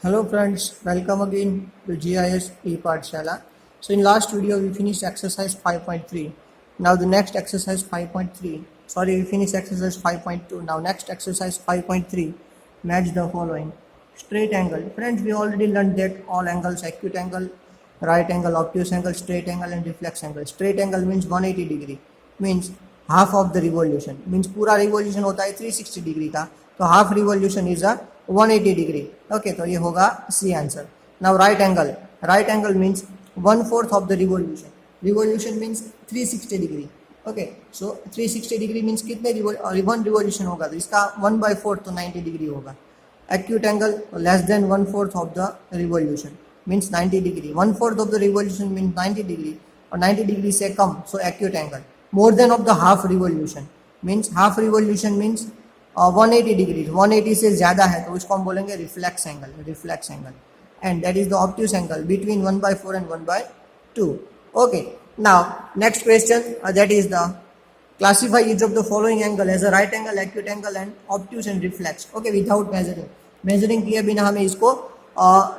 Hello friends, welcome again to GIS ePathshala. So in last video we finished exercise 5.3. Now the next exercise 5.3. Sorry, we finished exercise 5.2. Now next exercise 5.3. Match the following. Straight angle. Friends, we already learned that all angles, acute angle, right angle, obtuse angle, straight angle and reflex angle. Straight angle means 180 degree. Means half of the revolution. Means पूरा revolution होता है 360 degree का. तो half revolution is a 180 degree. Okay, तो ये होगा C answer. Now right angle means 1/4 of the revolution. Revolution means 360 degree. Okay, so 360 degree means कितने one revolution होगा, तो इसका 1/4 तो 90 डिग्री होगा. Acute angle less than 1/4 of the revolution means 90 degree. 1/4 of the revolution means 90 degree और 90 degree से कम, so acute angle. More than of the half revolution means 180 degree. 180 से ज्यादा है तो उसको हम बोलेंगे reflex angle. And that is the obtuse angle between 1/4 and 1/2. Okay, now next question, that is the classify each of the following angle as a right angle, acute angle and obtuse and reflex. Okay, without measuring किए बिना हमें इसको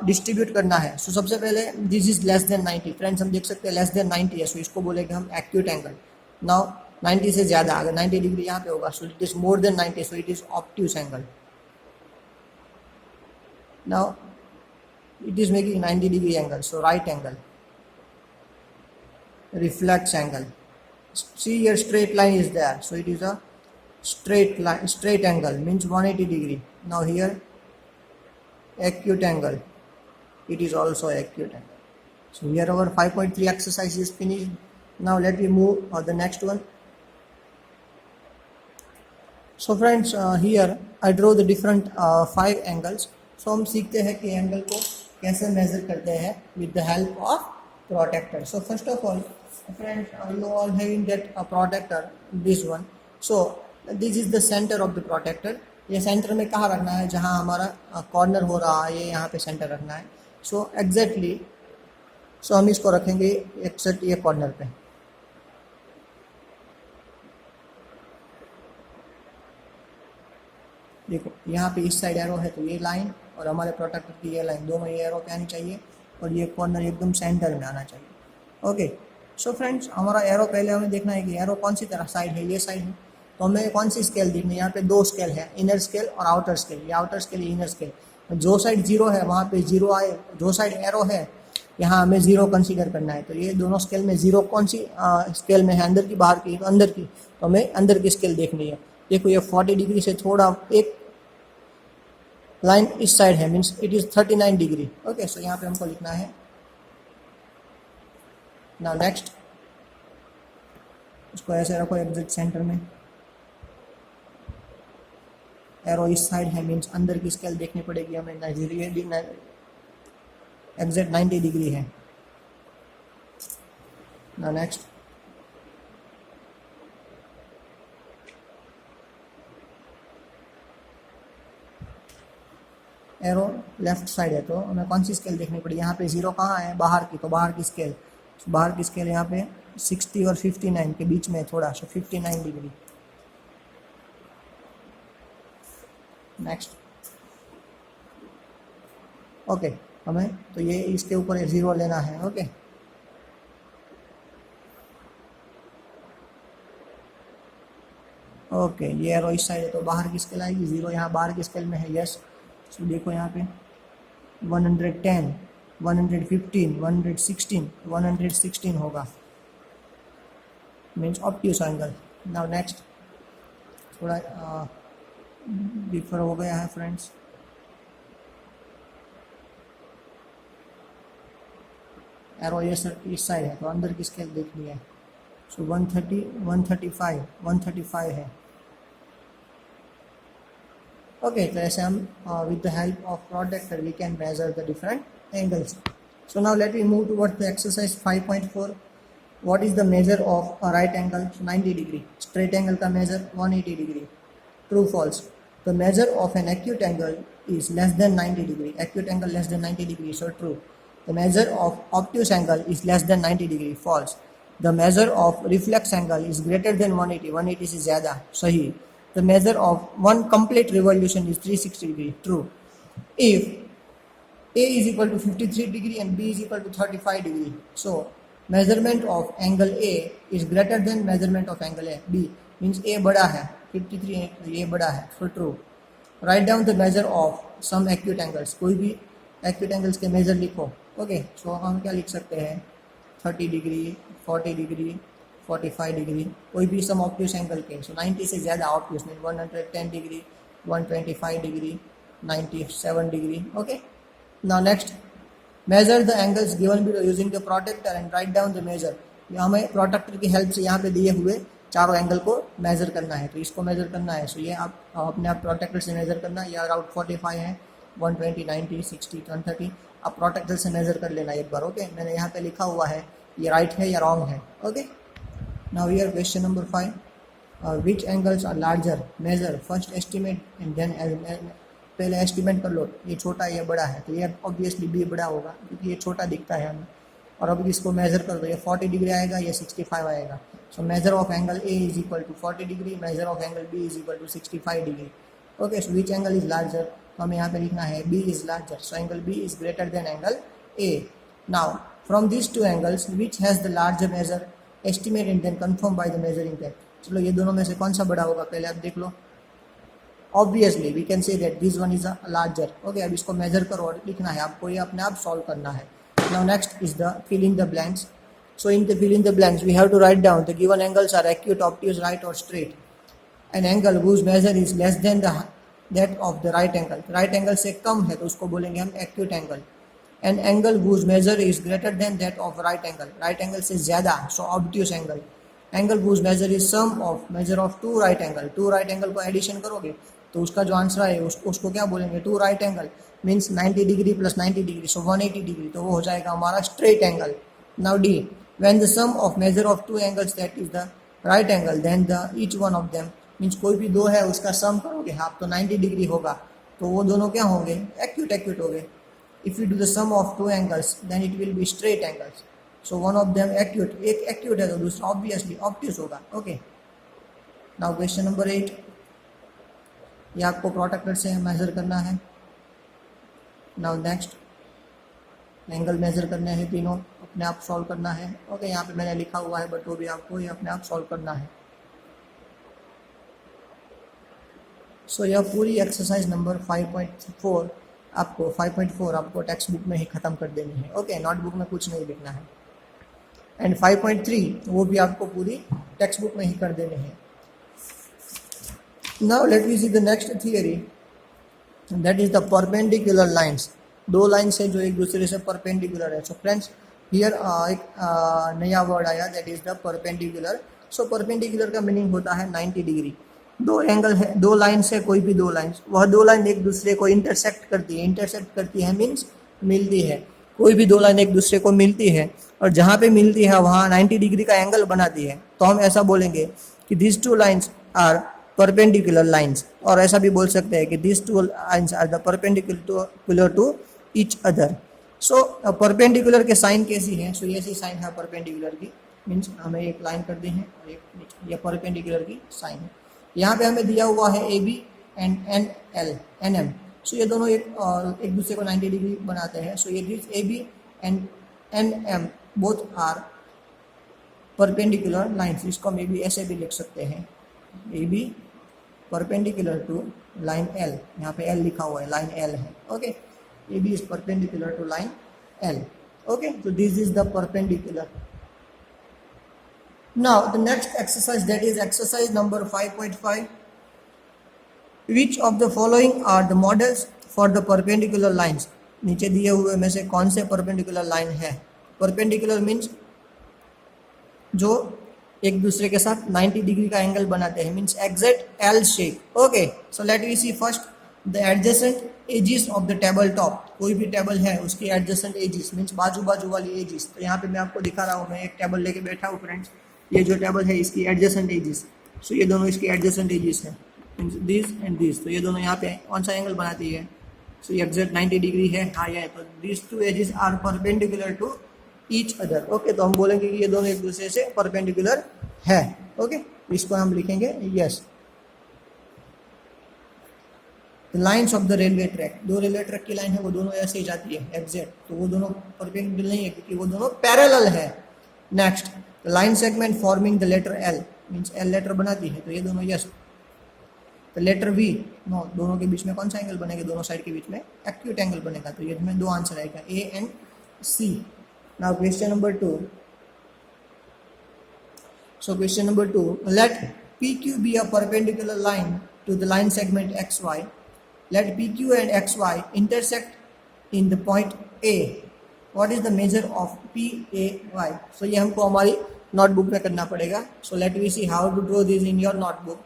distribute करना है. सो सबसे पहले this is less then 90. Friends, हम देख सकते हैं लेस देन 90 है, सो इसको बोलेंगे हम एक्यूट एंगल. नाउ 90 से ज्यादा, अगर 90 डिग्री यहाँ पे होगा, so it is more than 90, so it is obtuse angle. Now it is making 90 degree angle, so right angle. Reflex angle, see here straight line is there, so it is a straight angle means 180 degree. Now here acute angle, it is also acute angle. So here our 5.3 exercise is finished. Now let me move on the next one. So friends, here I draw the different 5 angles. So हम सीखते हैं कि angle को कैसे major करते हैं with the help of protractor. So first of all, friends, you all having that a protractor, this one. So this is the center of the protractor. ये centre में कहाँ रखना है, जहाँ हमारा कॉर्नर हो रहा है, ये यहाँ पे सेंटर रखना है. सो एग्जैक्टली, सो हम इसको रखेंगे एक्सेक्ट ये कॉर्नर पे. देखो यहाँ पे इस साइड एरो है, तो ये लाइन और हमारे प्रोट्रैक्टर की ये लाइन, दोनों ये एरो पे आनी चाहिए और ये कॉर्नर एकदम सेंटर में आना चाहिए. ओके, सो फ्रेंड्स, हमारा एरो पहले हमें देखना है कि एरो कौन सी तरफ साइड है, ये साइड है. तो हमें कौन सी स्केल देखनी है, यहाँ पे 2 स्केल है, इनर स्केल और आउटर स्केल. ये आउटर स्केल, इनर स्केल. जो साइड 0 है वहाँ पे 0 आए, जो साइड एरो है यहाँ हमें 0 कंसीडर करना है. तो ये दोनों स्केल में 0 कौन सी स्केल में है, अंदर की बाहर की, तो अंदर की, तो हमें अंदर की स्केल देखनी है. देखो ये 40 डिग्री से थोड़ा एक लाइन इस साइड है, means it is 39 degree. Okay, so यहाँ पे हमको लिखना है. नाउ नेक्स्ट, इसको ऐसे रखो एग्जैक्ट सेंटर में. एरो इस साइड है, मीन्स अंदर की स्केल देखनी पड़ेगी हमें. एग्जैक्ट 90 डिग्री है. Now next, arrow left side है, तो हमें कौन सी स्केल देखनी पड़ी. यहाँ पे 0 कहाँ है, बाहर की, तो बाहर की स्केल. बाहर की स्केल यहाँ पे 60 और 59 के बीच में थोड़ा, सो 59 डिग्री. नेक्स्ट, ओके, हमें तो ये इसके ऊपर 0 लेना है. ओके, ओके, ये एरो इस साइड है, तो बाहर की स्केल आएगी. 0 यहाँ बाहर की स्केल में है. यस, सो देखो यहाँ पे 110, 115, 116 होगा, means obtuse angle. Now next, थोड़ा डिफर हो गया है फ्रेंड्स. एरो ये सर इस साइड है, तो अंदर की स्केल देखनी है. सो 130, 135 है. ओके, तो ऐसे हम with the help of protractor we can measure the different angles. So now let me move towards the exercise 5.4. What is the measure of a right angle? 90 degree. Straight angle का measure 180 degree. True, false. The measure of an acute angle is less than 90 degree. Acute angle less than 90 degree, so true. The measure of obtuse angle is less than 90 degree. False. The measure of reflex angle is greater than 180. 180 से ज़्यादा, सही. The measure of one complete revolution is 360 degree. True. If A is equal to 53 degree and B is equal to 35 degree. So measurement of angle A is greater than measurement of angle A. B means A बड़ा है 53 है तो A बड़ा है, so true. Write down the measure of some acute angles. कोई भी acute angles के measure लिखो. Okay, so हम क्या लिख सकते हैं 30 डिग्री 40 डिग्री 45 डिग्री, कोई भी सम ऑब्ट्यूस एंगल के. सो 90 से ज़्यादा obtuse mean 110 degree 125 degree 97 degree. Okay, now next measure the angles given below using the protractor and write down the measure. हमें प्रोटेक्टर की हेल्प से यहाँ पे दिए हुए चारों एंगल को मेजर करना है, तो इसको मेजर करना है. सो ये आप अपने आप प्रोटेक्टर से मेजर करना है. या अराउंड 45 है 120 90 60 130 आप प्रोटेक्टर से मेजर कर लेना एक बार. ओके, मैंने यहाँ पे लिखा हुआ है ये राइट है या रॉन्ग है. Okay, now here question number 5. Which angles are larger measure first estimate and then पहले एस्टिमेट कर लो. ये छोटा है ये बड़ा है, तो ये ऑब्वियसली बी बड़ा होगा क्योंकि ये छोटा दिखता है हमें. और अब इसको मेजर कर दो, ये 40 डिग्री आएगा या 65 आएगा. So measure of angle A is equal to 40 degree, measure of angle B is equal to 65 degree. Okay, so which angle is larger, तो हमें यहाँ पे लिखना है B is larger. So angle B is greater than angle A. Now from this two angles which has the larger measure estimate and then confirm by the measuring tape. चलो ये दोनों में से कौन सा बड़ा होगा पहले आप देख लो. Obviously we can say that this one is a larger. Okay, अब इसको मेजर करो और लिखना है आपको, ये अपने आप सॉल्व करना है. Now next is the fill in the blanks. So in the fill in the blanks we have to write down the given angles are acute, obtuse, right or straight. An angle whose measure is less than that of the right angle. Right angle से कम है तो उसको बोलेंगे हम acute angle. An angle whose measure is greater than that of right angle. Right angle से ज़्यादा, so obtuse angle. Angle whose measure is sum of measure of two right angle. Two right angle को addition करोगे तो उसका जो answer है उसको क्या बोलेंगे, two right angle means 90 degree plus 90 degree, so 180 degree, तो वो हो जाएगा हमारा straight angle. Now D, when the sum of measure of two angles that is the right angle then the each one of them means कोई भी दो है उसका सम करोगे आप तो 90 डिग्री होगा, तो वो दोनों क्या होंगे, एक्यूट हो गए. If you do the sum of two angles then it will be straight angles. So one of them acute, एक एक्यूट है तो दूसरा ऑब्वियसली ऑब्ट्यूस होगा. Okay, now question number 8. ये आपको प्रोटेक्टर से मेजर करना है. नाउ नेक्स्ट एंगल मेजर करने हैं तीनों, अपने आप सॉल्व करना है. ओके, यहाँ पे मैंने लिखा हुआ है बट वो भी आपको ये अपने आप सॉल्व करना है. सो यह पूरी एक्सरसाइज नंबर 5.4 आपको टेक्स्ट बुक में ही ख़त्म कर देनी है. ओके, नोटबुक में कुछ नहीं लिखना है. एंड 5.3 वो भी आपको पूरी टेक्स्ट बुक में ही कर देनी है. Now let me see the next theory, that is the perpendicular lines. दो लाइन्स है जो एक दूसरे से परपेंडिकुलर है. सो फ्रेंड्स हियर एक नया वर्ड आया that is the perpendicular. So perpendicular का मीनिंग होता है 90 डिग्री. दो एंगल है, दो लाइन्स है, कोई भी दो लाइन्स, वह दो लाइन एक दूसरे को इंटरसेक्ट करती है मीन्स मिलती है. कोई भी दो लाइन एक दूसरे को मिलती है और जहाँ पे मिलती है वहाँ 90 डिग्री का एंगल बनाती है, तो हम ऐसा बोलेंगे कि this two lines are perpendicular lines. और ऐसा भी बोल सकते हैं कि these two lines are the perpendicular to each other. So perpendicular के साइन कैसी है, सो ये सी साइन है perpendicular की, मीन्स हमें एक लाइन कर दी है और एक ये perpendicular की साइन है. यहाँ पे हमें दिया हुआ है AB एंड NM. सो ये दोनों एक दूसरे को 90 डिग्री बनाते हैं. सो ये AB and NM both are perpendicular lines. इसको हम AB ऐसे भी लिख सकते हैं, AB perpendicular to line L. यहाँ पे L लिखा हुआ है, लाइन L है. ओके, AB is perpendicular to line L. Okay, so this is the perpendicular. Now the next exercise, that is exercise number 5.5. Which of the following are the models for the perpendicular lines? नीचे दिए हुए में से कौन से perpendicular line है. Perpendicular means जो एक दूसरे के साथ 90 डिग्री का एंगल बनाते हैं, means exact L shape. Okay, so let we see first the adjacent edges of the table top. कोई भी टेबल है उसकी एडजेसेंट एजिस मीन्स बाजू वाली एजिस. तो यहाँ पे मैं आपको दिखा रहा हूँ, मैं एक टेबल लेके बैठा हूँ फ्रेंड्स. ये जो टेबल है इसकी एडजेसेंट एजिस, सो ये दोनों इसकी एडजेसेंट एजिस है, मीन्स दिस एंड दिस. तो ये दोनों यहाँ पे कौन सा एंगल बनाती है, सो ये एग्जैक्ट 90 डिग्री है. हाँ, ये तो this two edges are perpendicular to each other. Okay, तो हम बोलेंगे कि ये दोनों एक दूसरे से परपेंडिकुलर है. ओके, इसको हम लिखेंगे yes. The lines of the railway track, दो रेलवे ट्रैक की लाइन है वो दोनों ऐसे ही जाती है एग्जैक्ट, तो वो दोनों परपेंडिकुलर नहीं है क्योंकि वो दोनों पैरेलल है। Next, the line segment forming the letter L, means L letter बनाती है, तो ये दोनों yes. The letter V, no, दोनों के बीच में कौन सा एंगल बनेगा, दोनों साइड के बीच में एक्यूट एंगल बनेगा, तो ये इसमें दो आंसर आएगा A and C. Now question number 2। So question number 2, let PQ be a perpendicular line to the line segment XY. Let PQ and XY intersect in the point A. What is the measure of PAY? So ये हमको हमारी notebook में करना पड़ेगा. So let we see how to draw this in your notebook.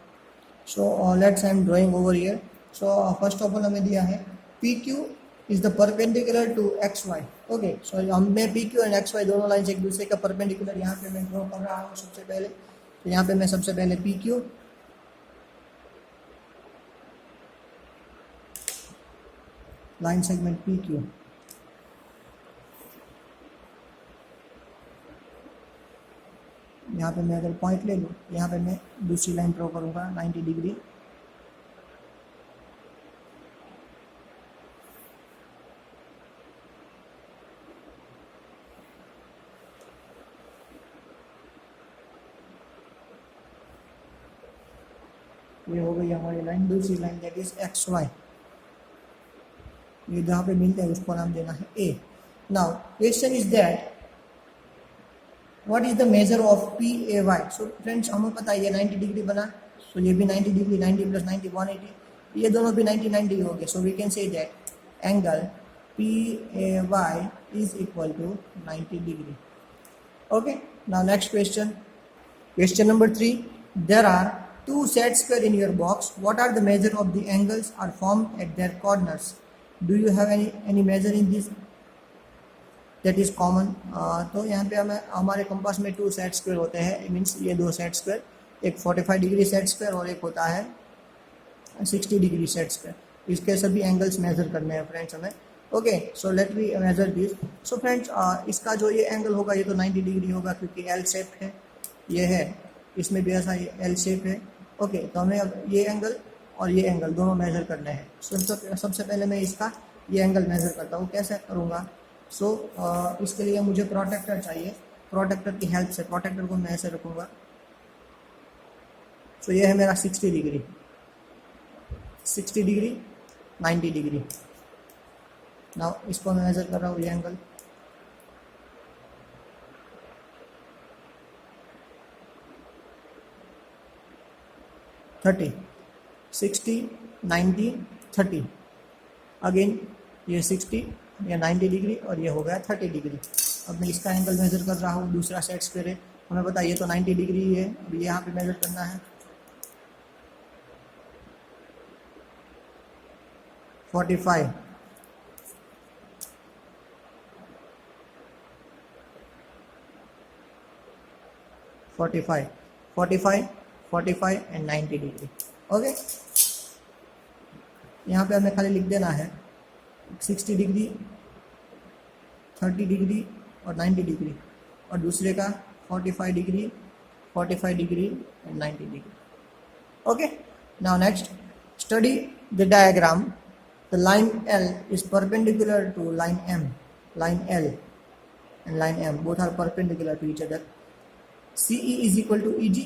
So let's I am drawing over here. So first of all हमें दिया है PQ is the perpendicular to XY. Okay, so मैं PQ and XY दोनों line एक दूसरे का perpendicular यहाँ पे मैं ड्रॉ कर रहा हूँ सबसे पहले। तो यहाँ पे मैं सबसे पहले PQ लाइन सेगमेंट PQ, यहाँ पे मैं अगर पॉइंट ले लूँ, यहाँ पे मैं दूसरी लाइन ड्रॉ करूँगा 90 डिग्री। ये हो गई हमारी लाइन, दूसरी line that is X Y, ये जहाँ पे मिलते हैं उसको नाम देना है A. Now question is that what is the measure of P A Y. So friends हमें पता है ये 90 डिग्री बना, सो ये भी 90 डिग्री, 90 प्लस 90 180, ये दोनों भी 90 हो गए। So we can say that angle P A Y is equal to 90 degree. Okay, now next question, question number 3, there are two set square in your box. What are the measure of the angles are formed at their corners? Do you have any measure in this that is common? तो यहाँ पे हमें हमारे compass में to set square होते हैं, means ये दो सेट स्क्वायर, एक 45 डिग्री सेट स्क्वायर और एक होता है 60 डिग्री सेट स्क्वायर। इसके सभी एंगल्स मेजर करने हैं फ्रेंड्स हमें। Okay, so let we measure this. So friends इसका जो ये एंगल होगा ये तो 90 डिग्री होगा क्योंकि एल शेप है, ये है, इसमें भी ऐसा एल शेप है। ओके, तो हमें अब ये एंगल और ये एंगल दोनों मेजर करने हैं। सबसे पहले मैं इसका ये एंगल मेजर करता हूँ, कैसे करूँगा। सो इसके लिए मुझे प्रोटेक्टर चाहिए, प्रोटेक्टर की हेल्प से प्रोटेक्टर को मैं ऐसे रखूँगा। सो ये है मेरा 60 डिग्री, 60 डिग्री, 90 डिग्री। नाउ इसको मैं मेजर कर रहा हूँ, ये एंगल 30, 60, 90, 30, अगेन ये 60 या 90 डिग्री और ये हो गया 30 डिग्री। अब मैं इसका एंगल मेजर कर रहा हूँ, दूसरा सेट स्क्वायर है, हमें पता है ये तो 90 डिग्री ही है, अभी यहाँ पे मेजर करना है 45, 45, 45, 45 एंड 90 डिग्री। ओके, यहाँ पे हमें खाली लिख देना है 60 डिग्री, 30 डिग्री और 90 डिग्री, और दूसरे का 45 degree, 45 degree and 90 degree. Okay, now next study the diagram. The line L is perpendicular to line M. Line L and line M both are perpendicular to each other. CE is equal to EG.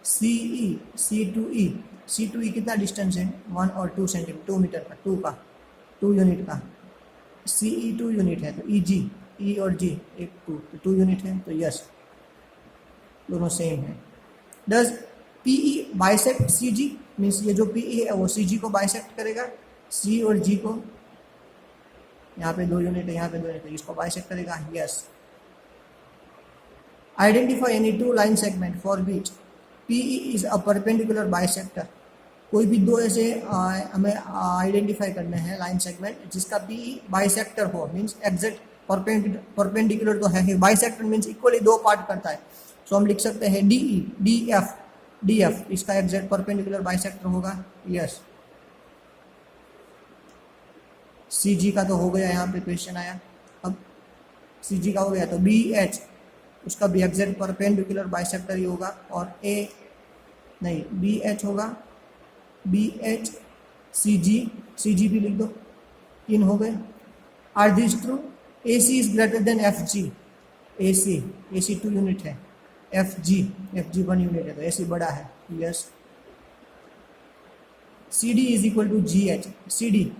CE, C to E, C to E कितना distance है, 1 और 2 centimetre, 2 metre का, 2 unit का। CE 2 unit है, तो EG, E और G एक 2 unit है, तो यस दोनों सेम है। Does PE bisect CG, means ये जो PE है वो CG को बाइसेक्ट करेगा, C और G को, यहाँ पे 2 यूनिट है, यहाँ पे 2 यूनिट है, इसको बाइसेक्ट करेगा, yes. Identify any two line segment for which PE is a perpendicular bisector. कोई भी दो ऐसे हमें आइडेंटिफाई करने हैं लाइन सेगमेंट जिसका PE बाइसेक्टर हो, मीन्स एग्जैक्ट परपेंडिकुलर तो है, बाइसेक्टर मीन्स इक्वली दो पार्ट करता है। सो हम लिख सकते हैं DE, DF इसका एग्जैक्ट परपेंडिकुलर बाइसेक्टर होगा, यस। CG का तो हो गया, यहाँ पे क्वेश्चन आया, अब CG का हो गया तो BH उसका भी एग्जैक्ट परपेंडिकुलर बाइसेक्टर ही होगा, और BH होगा, BH सी जी भी लिख दो, 3 हो गए। Are this true? A C is greater than F G, A C 2 unit है, एफ जी 1 यूनिट है, तो ए सी बड़ा है, yes. C D is equal to G H, C D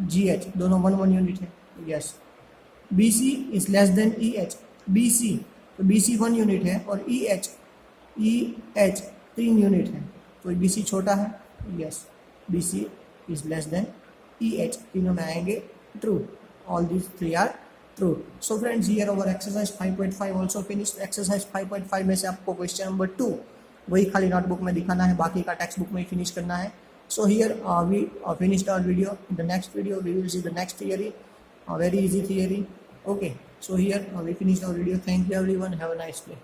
G H दोनों 1 यूनिट है, yes. B C is less than E H, B C, तो B सी 1 unit है, और ई एच 3 यूनिट है, तो बी सी छोटा है, yes. B C is less than E H, तीनों में आएंगे true, all these 3 are true. So friends, here our exercise 5.5 also finished. Exercise 5.5 में से आपको क्वेश्चन नंबर 2 वही खाली नोटबुक में दिखाना है, बाकी का टेक्स्ट बुक में ही फिनिश करना है। So here we finished our video. In the next video we will see the next theory, a very easy theory. Okay, so here we finished our video. Thank you everyone, have a nice day.